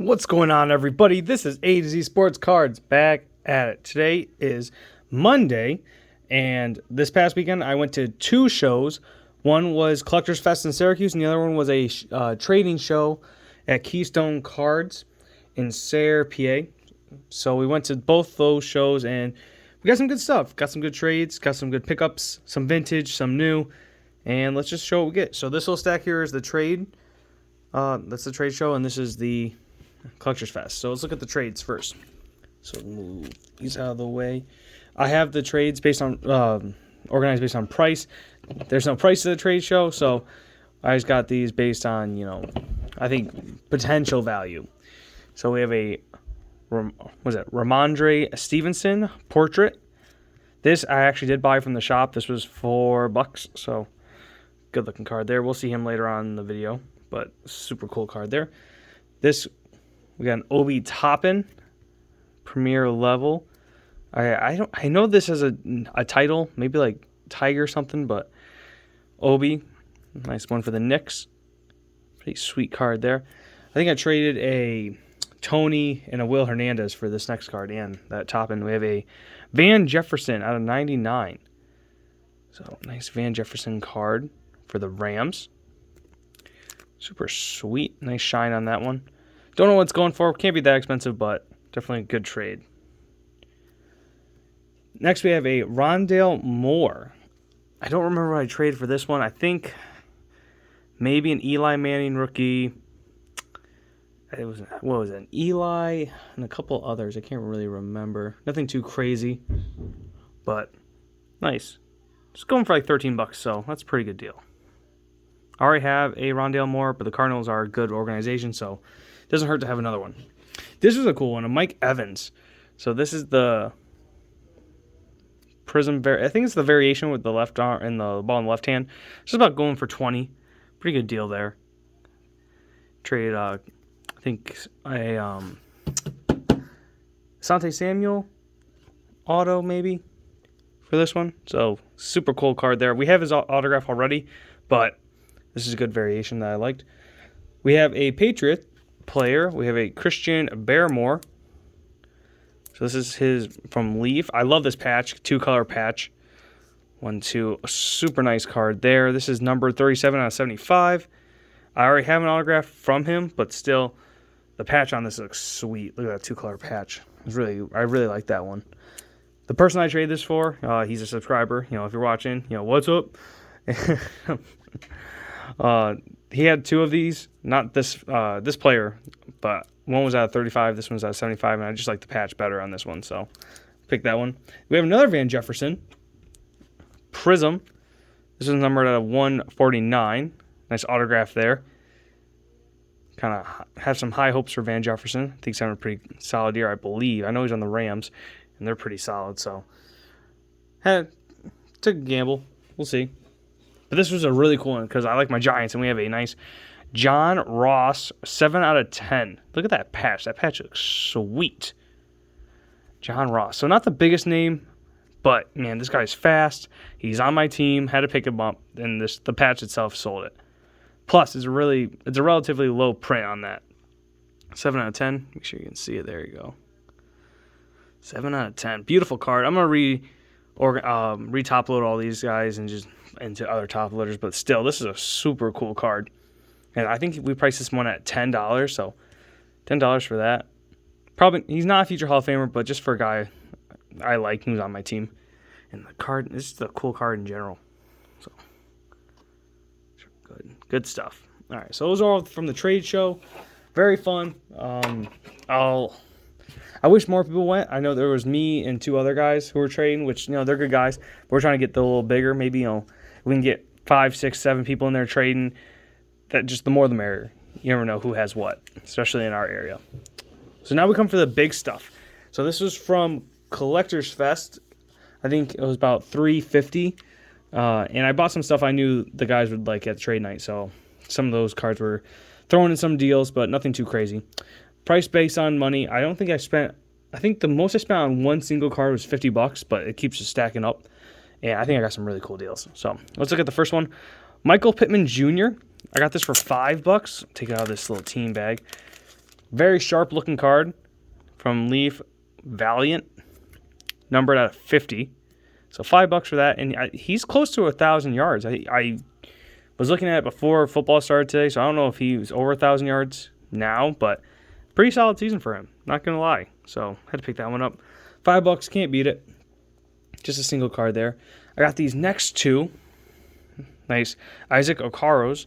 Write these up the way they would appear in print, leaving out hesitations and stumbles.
What's going on, everybody? This is A to Z Sports Cards back at it. Today is Monday, and this past weekend I went to two shows. One was Collectorsfest in Syracuse, and the other one was a trading show at Keystone Cards in Sayre, PA. So we went to both those shows, and we got some good stuff. Got some good trades, got some good pickups, some vintage, some new, and let's just show what we get. So this little stack here is the trade. That's the trade show, and this is the Collectorsfest. So let's look at the trades first. So move these out of the way. I have the trades based on organized based on price. There's no price to the trade show, so I just got these based on, I think potential value. So we have a Ramandre Stevenson portrait. This I actually did buy from the shop. This was $4, so good looking card there. We'll see him later on in the video, but super cool card there. This we got an Obi Toppin, premier level. I know this has a title, maybe like Tiger or something, but Obi, nice one for the Knicks. Pretty sweet card there. I think I traded a Tony and a Will Hernandez for this next card and that Toppin. We have a Van Jefferson out of 99. So nice Van Jefferson card for the Rams. Super sweet, nice shine on that one. Don't know what it's going for. Can't be that expensive, but definitely a good trade. Next, we have a Rondale Moore. I don't remember what I traded for this one. I think maybe an Eli Manning rookie. It was, what was it? An Eli and a couple others. I can't really remember. Nothing too crazy, but nice. Just going for like $13, so that's a pretty good deal. I already have a Rondale Moore, but the Cardinals are a good organization, so it doesn't hurt to have another one. This was a cool one, a Mike Evans. So this is the Prism. I think it's the variation with the left arm and the ball in the left hand. Just about going for 20. Pretty good deal there. Traded, I think, a Asante Samuel auto maybe for this one. So super cool card there. We have his autograph already, but this is a good variation that I liked. We have a Patriot player. We have a Christian Barrymore. So this is his from Leaf. I love this patch, 2-color patch. 1-2, a super nice card there. This is number 37 out of 75. I already have an autograph from him, but still, the patch on this looks sweet. Look at that 2-color patch. I really like that one. The person I traded this for, he's a subscriber. If you're watching, what's up? He had 2 of these, not this player, but one was out of 35, this one's out of 75, and I just like the patch better on this one, so pick that one. We have another Van Jefferson Prism. This is numbered out of 149. Nice autograph there. Kind of have some high hopes for Van Jefferson. I think he's having a pretty solid year, I believe. I know he's on the Rams, and they're pretty solid, so took a gamble. We'll see. But this was a really cool one because I like my Giants, and we have a nice John Ross 7 out of 10. Look at that patch. That patch looks sweet. John Ross. So not the biggest name, but, man, this guy's fast. He's on my team. Had to pick him up, and the patch itself sold it. Plus, it's a relatively low print on that. 7 out of 10. Make sure you can see it. There you go. 7 out of 10. Beautiful card. I'm going to re-top load all these guys and just into other top loaders, but still, this is a super cool card. And I think we priced this one at $10, so $10 for that. Probably, he's not a future Hall of Famer, but just for a guy I like who's on my team. And the card, this is a cool card in general. So, good stuff. All right, so those are all from the trade show. Very fun. I wish more people went. I know there was me and 2 other guys who were trading, which, they're good guys. But we're trying to get a little bigger. Maybe, we can get 5, 6, 7 people in there trading. That just the more the merrier. You never know who has what, especially in our area. So now we come for the big stuff. So this was from Collectorsfest. I think it was about $350. And I bought some stuff I knew the guys would like at trade night. So some of those cards were thrown in some deals, but nothing too crazy. Price based on money. I think the most I spent on one single card was $50, but it keeps just stacking up. And I think I got some really cool deals. So let's look at the first one. Michael Pittman Jr. I got this for $5. Take it out of this little team bag. Very sharp looking card from Leaf Valiant, numbered at 50. So $5 for that, and he's close to 1,000 yards. I was looking at it before football started today, so I don't know if he was over 1,000 yards now, but pretty solid season for him. Not gonna lie. So had to pick that one up. $5, can't beat it. Just a single card there. I got these next two. Nice Isaac Okaros.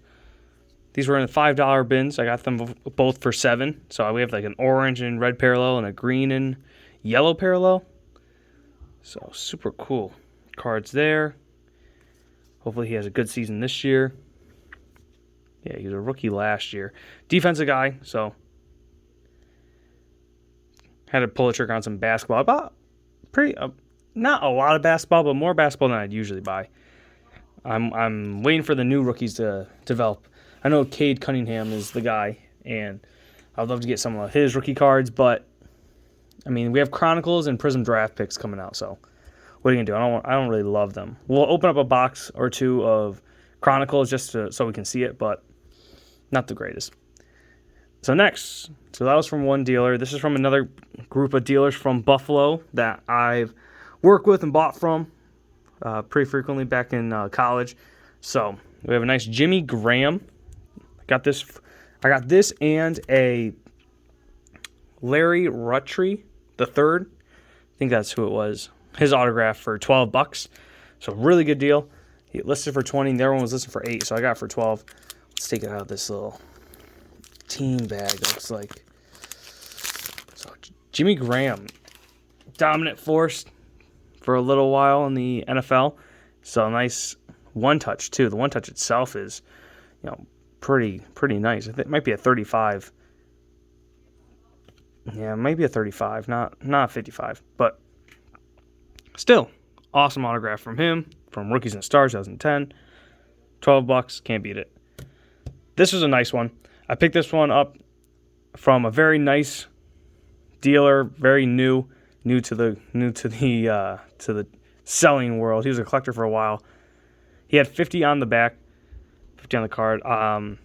These were in the $5 bins. I got them both for $7. So we have like an orange and red parallel and a green and yellow parallel. So super cool cards there. Hopefully he has a good season this year. Yeah, he was a rookie last year. Defensive guy, so had to pull the trigger on some basketball. I bought not a lot of basketball, but more basketball than I'd usually buy. I'm waiting for the new rookies to develop. I know Cade Cunningham is the guy, and I'd love to get some of his rookie cards, but I mean, we have Chronicles and Prism draft picks coming out, so what are you gonna do? I don't really love them. We'll open up a box or two of Chronicles just so we can see it, but not the greatest. So next, so that was from one dealer. This is from another group of dealers from Buffalo that I've worked with and bought from pretty frequently back in college. So we have a nice Jimmy Graham. I got this and a Larry Ruttree the third. I think that's who it was. His autograph for $12. So really good deal. He listed for 20. The other one was listed for 8, so I got it for 12. Let's take it out of this little team bag. Looks like. So Jimmy Graham, dominant force for a little while in the NFL. So nice one touch too. The one touch itself is, pretty nice. I think it might be a 35. Yeah, maybe a 35, not 55, but still awesome autograph from him, from Rookies and Stars 2010. $12, can't beat it. This was a nice one. I picked this one up from a very nice dealer, very new to the selling world. He was a collector for a while. He had 50 on the back, 50 on the card.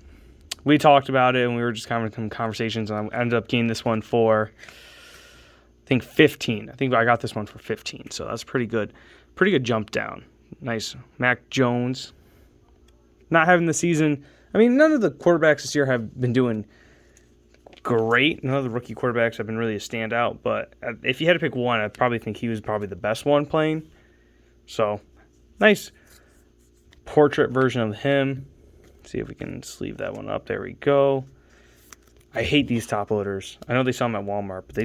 We talked about it, and we were just having some conversations, and I ended up getting this one for, I think, 15. I think I got this one for 15, so that's pretty good. Pretty good jump down. Nice. Mac Jones. Not having the season. I mean, none of the quarterbacks this year have been doing great. None of the rookie quarterbacks have been really a standout, but if you had to pick one, I'd probably think he was probably the best one playing. So, nice portrait version of him. See if we can sleeve that one up. There we go. I hate these top loaders. I know they sell them at Walmart, but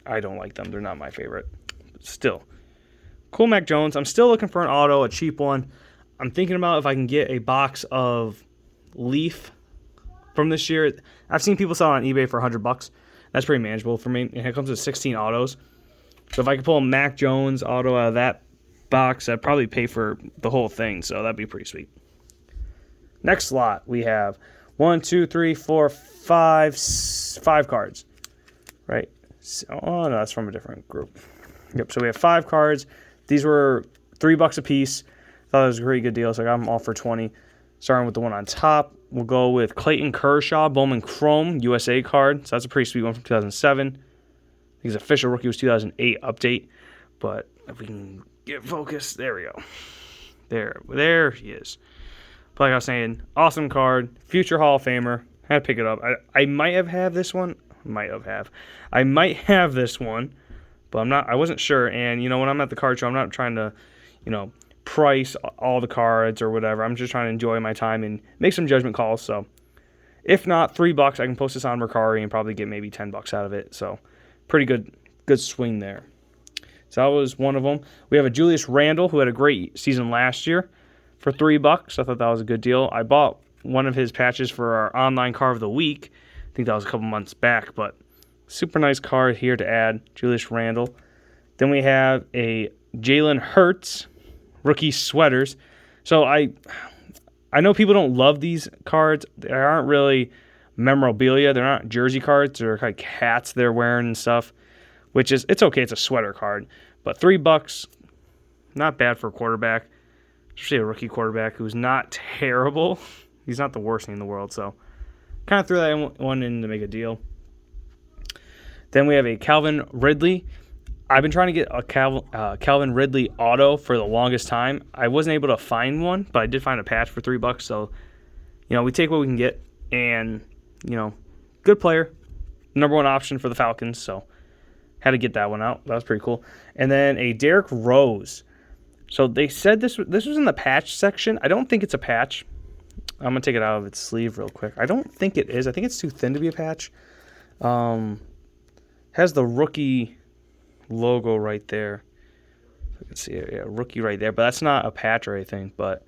I don't like them. They're not my favorite. But still. Cool Mac Jones. I'm still looking for an auto, a cheap one. I'm thinking about if I can get a box of Leaf from this year. I've seen people sell on eBay for $100. That's pretty manageable for me. And it comes with 16 autos. So if I could pull a Mac Jones auto out of that box, I'd probably pay for the whole thing. So that'd be pretty sweet. Next slot, we have 1, 2, 3, 4, 5 cards, right? Oh, no, that's from a different group. Yep, so we have 5 cards. These were $3 a piece. Thought it was a pretty good deal, so I got them all for 20. Starting with the one on top, we'll go with Clayton Kershaw, Bowman Chrome, USA card. So that's a pretty sweet one from 2007. I think his official rookie was 2008 update, but if we can get focused, there we go. There he is. But like I was saying, awesome card, future Hall of Famer. Had to pick it up. I might have this one. I might have this one, but I wasn't sure. And when I'm at the card show, I'm not trying to, price all the cards or whatever. I'm just trying to enjoy my time and make some judgment calls. So if not, $3, I can post this on Mercari and probably get maybe $10 out of it. So pretty good swing there. So that was one of them. We have a Julius Randle who had a great season last year for $3. I thought that was a good deal. I bought one of his patches for our online card of the week. I think that was a couple months back, but super nice card here to add, Julius Randle. Then we have a Jalen Hurts rookie sweaters. So I know people don't love these cards. They aren't really memorabilia. They're not jersey cards. They're like hats they're wearing and stuff, which is, it's okay. It's a sweater card. But $3, not bad for a quarterback, especially a rookie quarterback who's not terrible. He's not the worst thing in the world. So kind of threw that one in to make a deal. Then we have a Calvin Ridley. I've been trying to get a Calvin Ridley auto for the longest time. I wasn't able to find one, but I did find a patch for $3. So, we take what we can get. And, good player. Number one option for the Falcons. So, had to get that one out. That was pretty cool. And then a Derrick Rose. So, they said this was in the patch section. I don't think it's a patch. I'm going to take it out of its sleeve real quick. I don't think it is. I think it's too thin to be a patch. Has the rookie logo right there. I can see it. Yeah, rookie right there. But that's not a patch or anything. But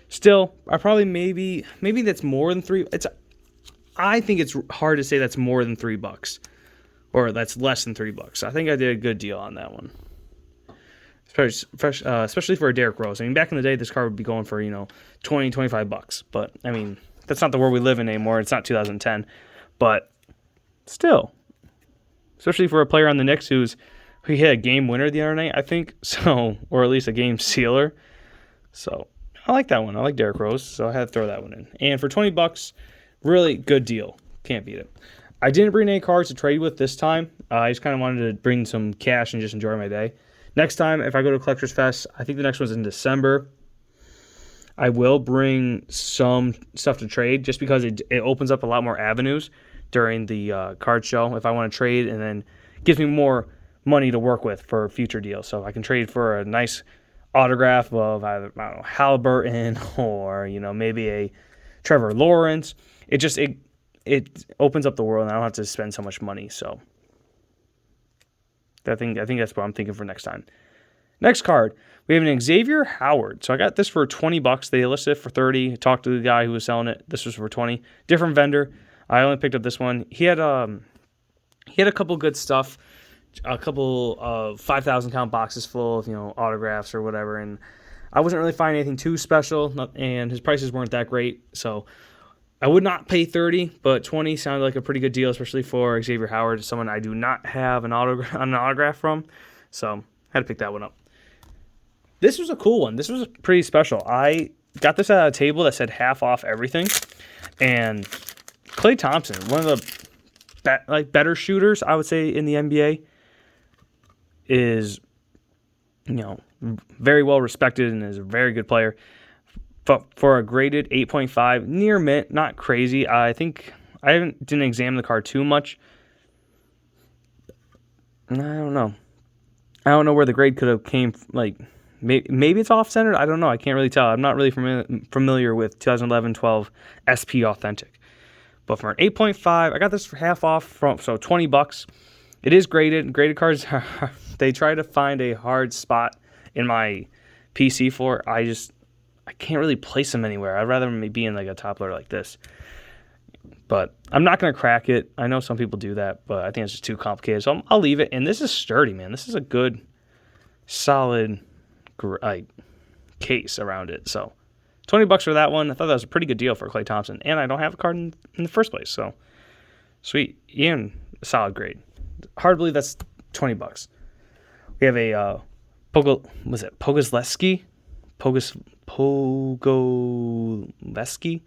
still, I probably maybe that's more than $3. I think it's hard to say that's more than $3, or that's less than $3. I think I did a good deal on that one, especially for a Derrick Rose. I mean, back in the day, this card would be going for $20-$25. But I mean, that's not the world we live in anymore. It's not 2010, but still, especially for a player on the Knicks who hit a game winner the other night, I think, so, or at least a game sealer. So I like that one. I like Derrick Rose, so I had to throw that one in. And for $20, really good deal. Can't beat it. I didn't bring any cards to trade with this time. I just kind of wanted to bring some cash and just enjoy my day. Next time, if I go to Collectorsfest, I think the next one's in December, I will bring some stuff to trade just because it opens up a lot more avenues during the card show if I want to trade, and then gives me more money to work with for future deals. So I can trade for a nice autograph of either, I don't know, Halliburton or, maybe a Trevor Lawrence. It opens up the world, and I don't have to spend so much money. So I think that's what I'm thinking for next time. Next card, we have an Xavier Howard. So I got this for $20. They listed it for $30. Talked to the guy who was selling it. This was for $20. Different vendor. I only picked up this one. He had a couple good stuff. A couple of 5,000 count boxes full of autographs or whatever, and I wasn't really finding anything too special, and his prices weren't that great, so I would not pay $30, but $20 sounded like a pretty good deal, especially for Xavier Howard, someone I do not have an autograph from, so I had to pick that one up. This was a cool one. This was pretty special. I got this at a table that said half off everything, and Klay Thompson, one of the better shooters, I would say, in the NBA, is, very well respected and is a very good player. But for a graded 8.5, near mint, not crazy. I think I didn't examine the card too much. I don't know. I don't know where the grade could have came. Maybe it's off-centered. I don't know. I can't really tell. I'm not really familiar with 2011-12 SP Authentic. But for an 8.5, I got this for half off, so $20. It is graded. Graded cards, they try to find a hard spot in my PC for. I can't really place them anywhere. I'd rather be in a top loader like this. But I'm not going to crack it. I know some people do that, but I think it's just too complicated. So I'll leave it. And this is sturdy, man. This is a good, solid case around it. So $20 for that one. I thought that was a pretty good deal for Klay Thompson. And I don't have a card in the first place. So sweet. Ian, a solid grade. Hard to believe that's $20. We have a Pogosleski? Pogosleski?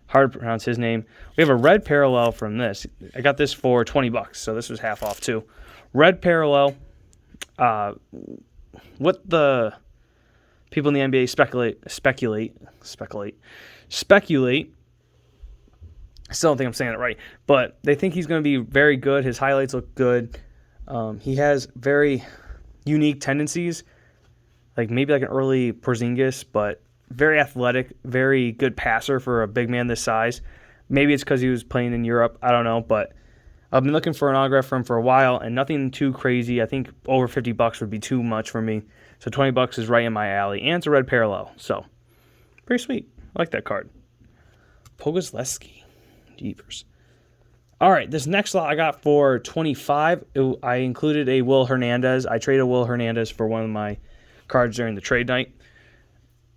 Hard to pronounce his name. We have a red parallel from this. I got this for $20, so this was half off too. Red parallel. What the people in the NBA speculate. I still don't think I'm saying it right, but they think he's going to be very good. His highlights look good. He has very unique tendencies, maybe an early Porzingis, but very athletic, very good passer for a big man this size. Maybe it's because he was playing in Europe. I don't know, but I've been looking for an autograph from him for a while, and nothing too crazy. I think over $50 would be too much for me. So $20 is right in my alley, and it's a red parallel. So pretty sweet. I like that card. Pogosleski. Jeepers. All right, this next lot I got for $25. I included a Will Hernandez. I traded Will Hernandez for one of my cards during the trade night.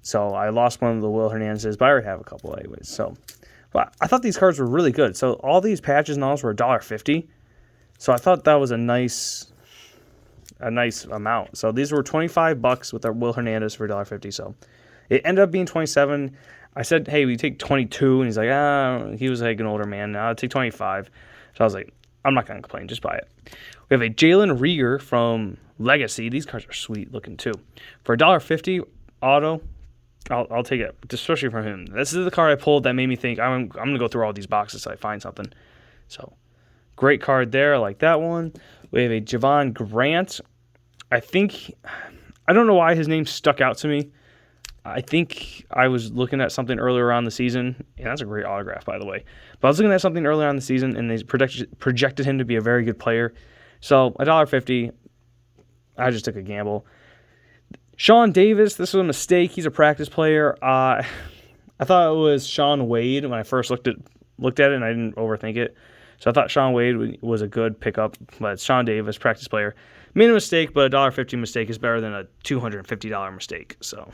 So I lost one of the Will Hernandez's, but I already have a couple anyways. So, but I thought these cards were really good. So all these patches and alls were $1.50. So I thought that was a nice amount. So these were $25 with our Will Hernandez for $1.50. So it ended up being $27. I said, hey, we take 22, and he's like, he was an older man. Now I'll take 25. So I was like, I'm not going to complain. Just buy it. We have a Jalen Reagor from Legacy. These cards are sweet looking too. For $1.50 auto, I'll take it, especially from him. This is the card I pulled that made me think I'm going to go through all these boxes till I find something. So, great card there. I like that one. We have a Javon Grant. I don't know why his name stuck out to me. I think I was looking at something earlier on the season, and that's a great autograph, by the way. But I was looking at something earlier on the season, and they projected him to be a very good player. So, $1.50, I just took a gamble. Sean Davis, this was a mistake. He's a practice player. I thought it was Sean Wade when I first looked at it, and I didn't overthink it. So I thought Sean Wade was a good pickup, but Sean Davis, practice player. Made a mistake, but $1.50 mistake is better than a $250 mistake. So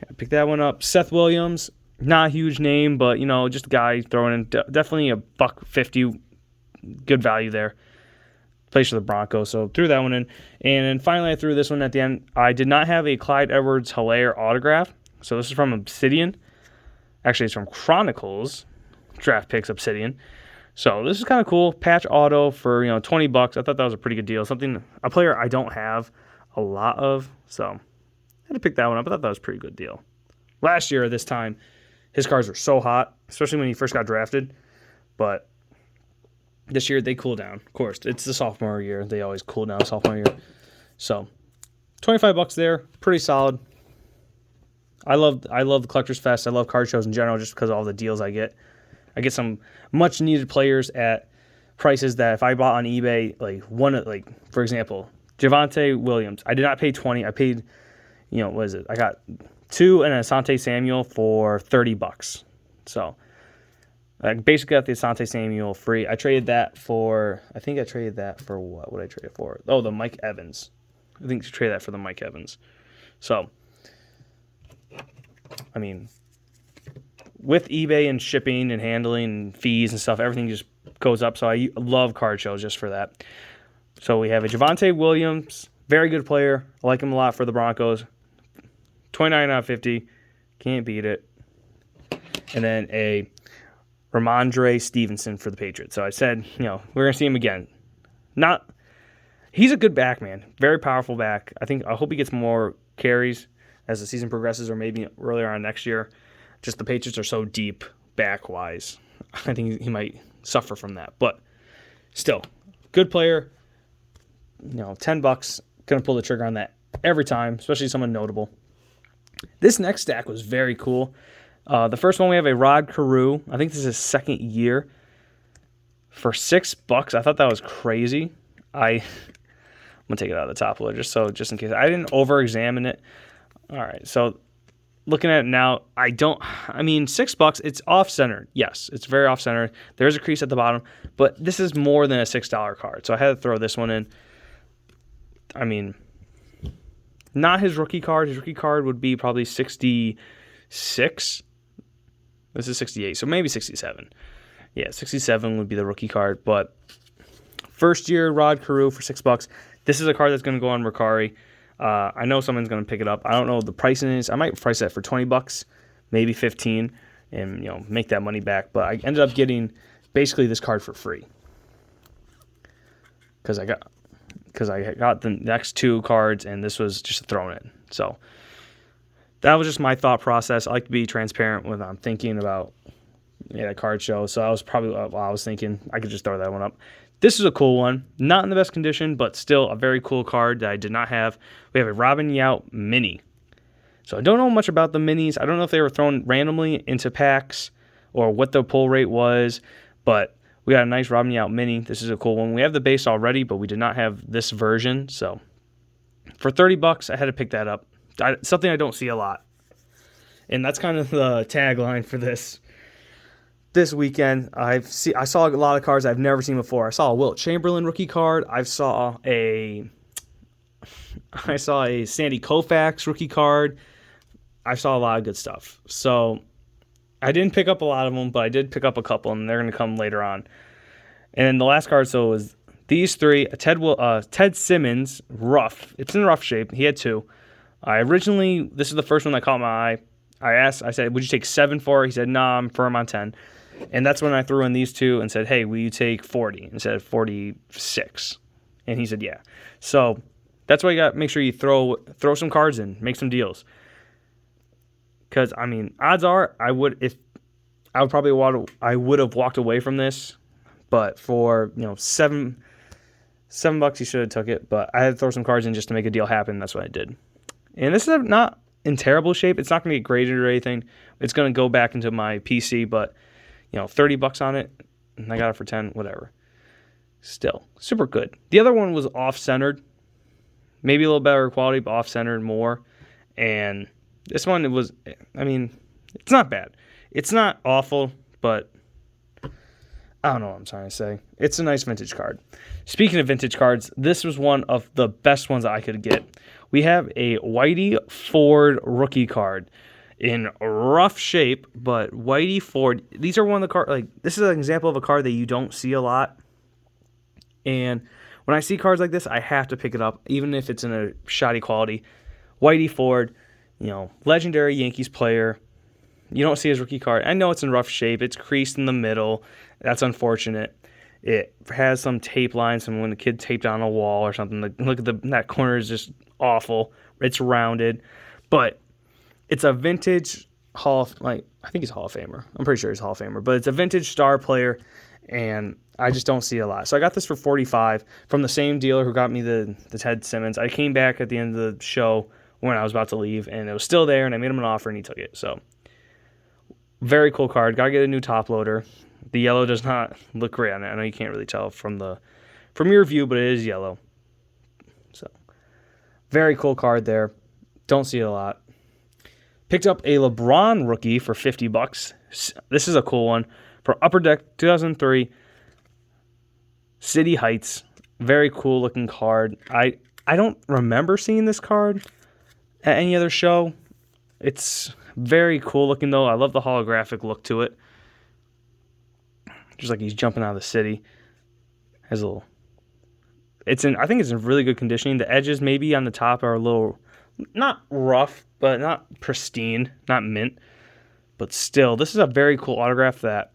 I picked that one up. Seth Williams, not a huge name, but just a guy throwing in definitely a $1.50, good value there. Plays for the Broncos, so threw that one in. And then finally I threw this one at the end. I did not have a Clyde Edwards-Helaire autograph, so this is from Obsidian. Actually, it's from Chronicles Draft Picks Obsidian. So this is kind of cool. Patch auto for $20. I thought that was a pretty good deal. A player I don't have a lot of, so I had to pick that one up. I thought that was a pretty good deal. Last year at this time, his cards were so hot, especially when he first got drafted. But this year they cool down. Of course, it's the sophomore year. They always cool down sophomore year. So $25 there, pretty solid. I love the Collectorsfest. I love card shows in general just because of all the deals I get. I get some much needed players at prices that if I bought on eBay, for example, Javonte Williams, I did not pay $20. I paid, what is it? I got 2 and Asante Samuel for $30. So I basically got the Asante Samuel free. I traded that for, what would I trade it for? Oh, the Mike Evans. I think to trade that for the Mike Evans. So, I mean, with eBay and shipping and handling and fees and stuff, everything just goes up. So I love card shows just for that. So we have a Javonte Williams, very good player. I like him a lot for the Broncos. 29 out of 50. Can't beat it. And then a Ramandre Stevenson for the Patriots. So I said, we're going to see him again. He's a good back, man. Very powerful back. I hope he gets more carries as the season progresses or maybe earlier on next year. Just the Patriots are so deep back-wise. I think he might suffer from that. But still, good player. $10. Going to pull the trigger on that every time, especially someone notable. This next stack was very cool. The first one we have a Rod Carew. I think this is his second year. For $6. I thought that was crazy. I'm going to take it out of the top loader just in case. I didn't over-examine it. All right, so looking at it now, $6, it's off-centered. Yes, it's very off-centered. There's a crease at the bottom, but this is more than a $6 card, so I had to throw this one in. Not his rookie card. His rookie card would be probably 66. This is 68, so maybe 67. Yeah, 67 would be the rookie card, but first year Rod Carew for $6. This is a card that's going to go on Mercari. I know someone's going to pick it up. I don't know what the pricing is. I might price that for $20, maybe $15, and make that money back. But I ended up getting basically this card for free because I got the next 2 cards, and this was just thrown in. So that was just my thought process. I like to be transparent when I'm thinking about a card show. So I was probably while I was thinking I could just throw that one up. This is a cool one. Not in the best condition, but still a very cool card that I did not have. We have a Robin Yount mini. So I don't know much about the minis. I don't know if they were thrown randomly into packs or what the pull rate was, but we got a nice Robin Yount mini. This is a cool one. We have the base already, but we did not have this version. So for $30, I had to pick that up. Something I don't see a lot. And that's kind of the tagline for this weekend. I saw a lot of cards I've never seen before. I saw a Wilt Chamberlain rookie card. I saw a Sandy Koufax rookie card. I saw a lot of good stuff. So I didn't pick up a lot of them, but I did pick up a couple, and they're going to come later on. And then the last card, so it was these 3. Ted Simmons, rough. It's in rough shape. He had 2. This is the first one that caught my eye. I said, would you take 7 for it? He said, no, I'm firm on 10. And that's when I threw in these two and said, hey, will you take 40 instead of 46? And he said, yeah. So that's why you got to make sure you throw some cards in, make some deals. Because, I mean, odds are I would have walked away from this. But for, $7 you should have took it. But I had to throw some cards in just to make a deal happen. That's what I did. And this is not in terrible shape. It's not going to get graded or anything. It's going to go back into my PC, but $30 on it, and I got it for 10, whatever. Still, super good. The other one was off-centered. Maybe a little better quality, but off-centered more. And this one, it's not bad. It's not awful, but I don't know what I'm trying to say. It's a nice vintage card. Speaking of vintage cards, this was one of the best ones I could get. We have a Whitey Ford rookie card in rough shape, but Whitey Ford, these are one of the cards, this is an example of a card that you don't see a lot. And when I see cards like this, I have to pick it up, even if it's in a shoddy quality. Whitey Ford, legendary Yankees player. You don't see his rookie card. I know it's in rough shape. It's creased in the middle. That's unfortunate. It has some tape lines from when the kid taped on a wall or something. Look at that corner is just awful. It's rounded. But it's a vintage I think he's a Hall of Famer. I'm pretty sure he's a Hall of Famer. But it's a vintage star player, and I just don't see a lot. So I got this for $45 from the same dealer who got me the Ted Simmons. I came back at the end of the show when I was about to leave, and it was still there, and I made him an offer, and he took it. So very cool card. Got to get a new top loader. The yellow does not look great on it. I know you can't really tell from your view, but it is yellow. So very cool card there. Don't see it a lot. Picked up a LeBron rookie for $50. This is a cool one. For Upper Deck 2003 City Heights. Very cool looking card. I don't remember seeing this card at any other show. It's very cool looking though. I love the holographic look to it. Just like he's jumping out of the city. Has a little. I think it's in really good conditioning. The edges maybe on the top are a little, not rough, but not pristine, not mint. But still, this is a very cool autograph that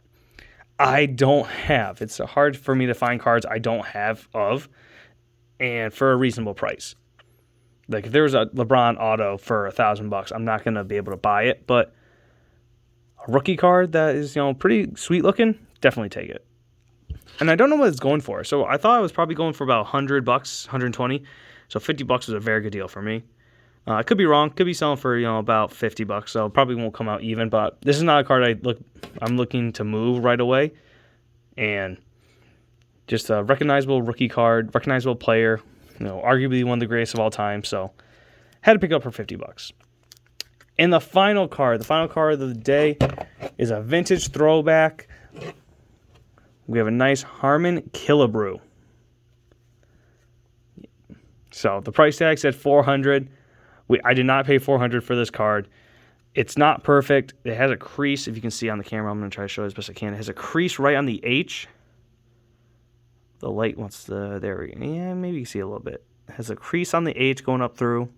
I don't have. It's hard for me to find cards I don't have of, and for a reasonable price. Like if there was a LeBron auto for $1,000, I'm not gonna be able to buy it. But a rookie card that is pretty sweet looking, definitely take it. And I don't know what it's going for. So I thought it was probably going for about $100, $120. So $50 was a very good deal for me. I could be wrong. Could be selling for about $50. So it probably won't come out even. But this is not a card I'm looking to move right away. And just a recognizable rookie card, recognizable player. Arguably one of the greatest of all time. So had to pick it up for $50. And the final card of the day is a vintage throwback. We have a nice Harman Killebrew. So the price tag said $400. I did not pay $400 for this card. It's not perfect. It has a crease. If you can see on the camera, I'm going to try to show it as best I can. It has a crease right on the H. The light wants the... There we go. Yeah, maybe you can see a little bit. It has a crease on the H going up through.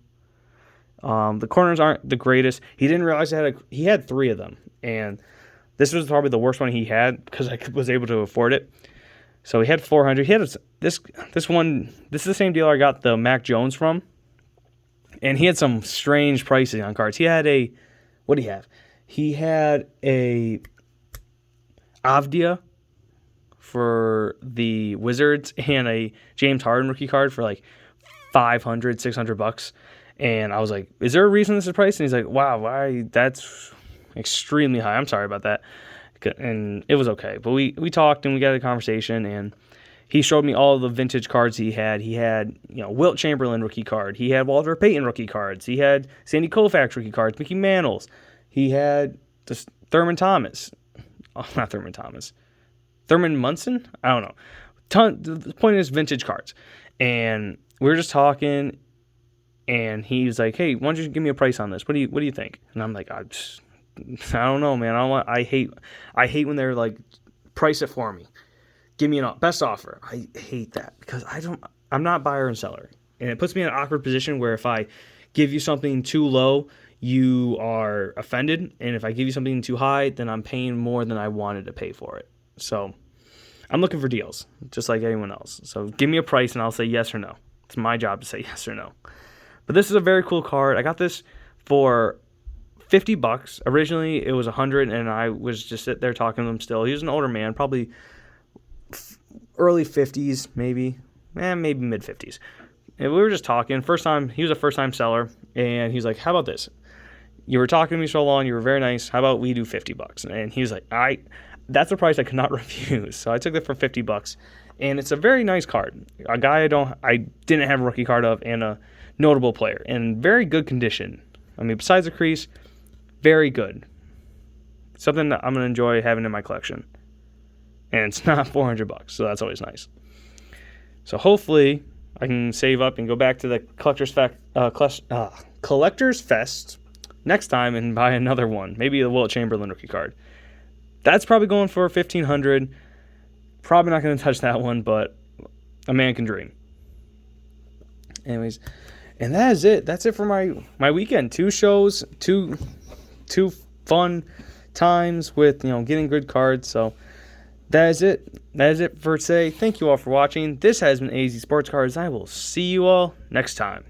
The corners aren't the greatest. He didn't realize he had 3 of them. And this was probably the worst one he had because I was able to afford it. So he had $400. He had this one. This is the same dealer I got the Mac Jones from. And he had some strange pricing on cards. He had what did he have? He had a Avdia for the Wizards and a James Harden rookie card for like $500, $600. And I was like, is there a reason this is priced? And he's like, wow, why? That's extremely high. I'm sorry about that. And it was okay. But we talked and we got a conversation, and he showed me all of the vintage cards he had. He had, Wilt Chamberlain rookie card. He had Walter Payton rookie cards. He had Sandy Koufax rookie cards, Mickey Mantles. He had just Thurman Thomas. Oh, not Thurman Thomas. Thurman Munson? I don't know. The point is vintage cards. And we were just talking, and he was like, hey, why don't you give me a price on this? What do you think? And I'm like, I don't know, man. I hate when they're like, price it for me. Give me an best offer. I hate that because I'm not buyer and seller. And it puts me in an awkward position where if I give you something too low, you are offended, and if I give you something too high, then I'm paying more than I wanted to pay for it. So I'm looking for deals, just like anyone else. So give me a price, and I'll say yes or no. It's my job to say yes or no. But this is a very cool card. I got this for $50. Originally, it was $100, and I was just sitting there talking to him still. He was an older man, probably early 50s, maybe mid-50s. And we were just talking. He was a first-time seller, and he's like, how about this? You were talking to me so long. You were very nice. How about we do $50? And he was like, all right. That's a price I could not refuse. So I took it for $50. And it's a very nice card. A guy I didn't have a rookie card of, and a notable player. In very good condition. I mean, besides the crease, very good. Something that I'm going to enjoy having in my collection. And it's not $400, so that's always nice. So hopefully I can save up and go back to the Collector's Fest next time and buy another one. Maybe the Wilt Chamberlain rookie card. That's probably going for $1,500. Probably not going to touch that one, but a man can dream. Anyways, and that is it. That's it for my weekend. 2 shows, two fun times with getting good cards. So that is it. That is it for today. Thank you all for watching. This has been AZ Sports Cards. I will see you all next time.